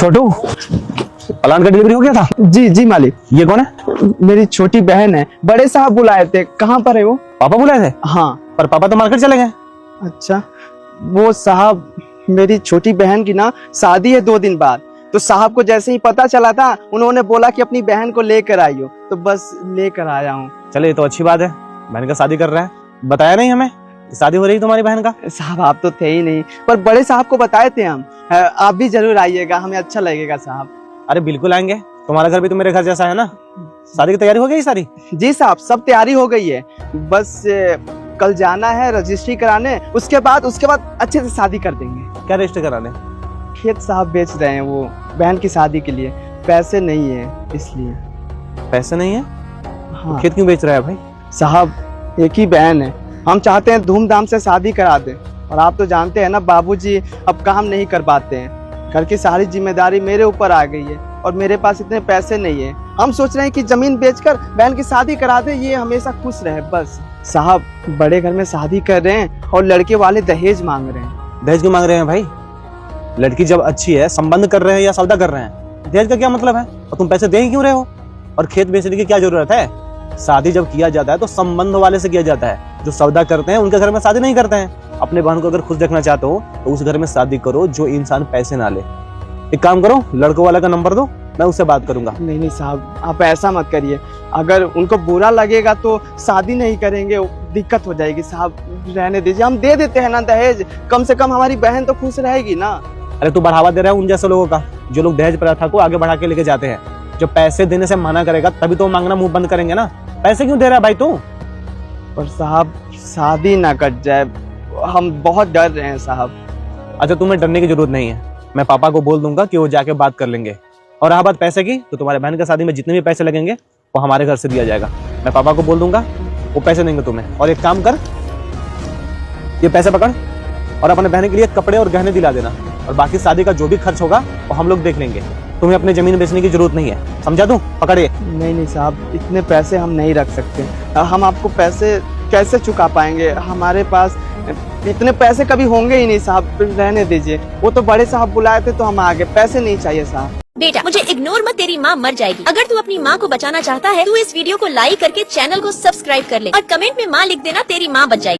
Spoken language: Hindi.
छोटू, प्लांट का डिलीवरी हो गया था? जी जी मालिक। ये कौन है? मेरी छोटी बहन है, बड़े साहब बुलाए थे। कहाँ पर है वो? पापा बुलाए थे? हाँ। पर पापा तो मार्केट चले गए। अच्छा, वो साहब मेरी छोटी बहन की ना शादी है 2 दिन बाद, तो साहब को जैसे ही पता चला था उन्होंने बोला कि अपनी बहन को लेकर आइयो, तो बस लेकर आया हूँ। चले, ये तो अच्छी बात है, बहन का शादी कर रहा है। बताया नहीं हमें शादी हो रही तुम्हारी बहन का? साहब आप तो थे ही नहीं, पर बड़े साहब को बताए थे हम। आप भी जरूर आइएगा, हमें अच्छा लगेगा साहब। अरे बिल्कुल आएंगे, तुम्हारा घर भी तो मेरे घर जैसा है ना। शादी की तैयारी हो गई सारी? जी साहब, सब तैयारी हो गई है, बस कल जाना है रजिस्ट्री कराने, उसके बाद अच्छे से शादी कर देंगे। क्या रजिस्टर कराने? खेत साहब बेच रहे हैं वो बहन की शादी के लिए, पैसे नहीं है इसलिए। पैसे नहीं है? हाँ खेत क्यों बेच रहा है भाई? साहब, एक ही बहन है, हम चाहते हैं धूमधाम से शादी करा दें, और आप तो जानते हैं ना बाबूजी अब काम नहीं कर पाते हैं, घर की सारी जिम्मेदारी मेरे ऊपर आ गई है और मेरे पास इतने पैसे नहीं है। हम सोच रहे हैं कि जमीन बेचकर बहन की शादी करा दे, ये हमेशा खुश रहे बस। साहब, बड़े घर में शादी कर रहे हैं और लड़के वाले दहेज मांग रहे हैं। दहेज क्यों मांग रहे हैं भाई? लड़की जब अच्छी है, संबंध कर रहे हैं या सौदा कर रहे हैं, दहेज का क्या मतलब है? और तुम पैसे दे ही क्यों रहे हो? और खेत बेचने की क्या जरूरत है? शादी जब किया जाता है तो संबंध वाले से किया जाता है, जो सौदा करते हैं उनके घर में शादी नहीं करते हैं। अपने बहन को अगर खुश देखना चाहते हो तो उस घर में शादी करो जो इंसान पैसे ना ले। एक काम करो, लड़कों वाला का नंबर दो, मैं उससे बात करूंगा। नहीं नहीं साहब, आप ऐसा मत करिए, अगर उनको बुरा लगेगा तो शादी नहीं करेंगे, दिक्कत हो जाएगी साहब। रहने दीजिए, हम दे देते हैं ना दहेज, कम से कम हमारी बहन तो खुश रहेगी ना। अरे तू बढ़ावा दे रहा है उन जैसे लोगों का, जो लोग दहेज प्रथा को आगे बढ़ा के लेके जाते हैं। जो पैसे देने से मना करेगा तभी तो मांगना मुंह बंद करेंगे ना। पैसे क्यों दे रहा है भाई तू? पर साहब, शादी ना कट जाए, हम बहुत डर रहे हैं साहब। अच्छा, तुम्हें डरने की जरूरत नहीं है, मैं पापा को बोल दूंगा कि वो जाके बात कर लेंगे। और रहा बात पैसे की, तो तुम्हारे बहन की शादी में जितने भी पैसे लगेंगे वो हमारे घर से दिया जाएगा। मैं पापा को बोल दूंगा, वो पैसे देंगे तुम्हें। और एक काम कर, ये पैसे पकड़ और अपने बहन के लिए कपड़े और गहने दिला देना, और बाकी शादी का जो भी खर्च होगा वो हम लोग देख लेंगे। तुम्हें अपनी जमीन बेचने की जरूरत नहीं है, समझा दूं? पकड़िए। नहीं साहब, इतने पैसे हम नहीं रख सकते, हम आपको पैसे कैसे चुका पाएंगे? हमारे पास इतने पैसे कभी होंगे ही नहीं साहब, रहने दीजिए। वो तो बड़े साहब बुलाए थे तो हम आ गए, पैसे नहीं चाहिए साहब। बेटा, मुझे इग्नोर मत, तेरी माँ मर जाएगी। अगर तू अपनी माँ को बचाना चाहता है, तू इस वीडियो को लाइक करके चैनल को सब्सक्राइब कर ले और कमेंट में माँ लिख देना, तेरी माँ बच जाएगी।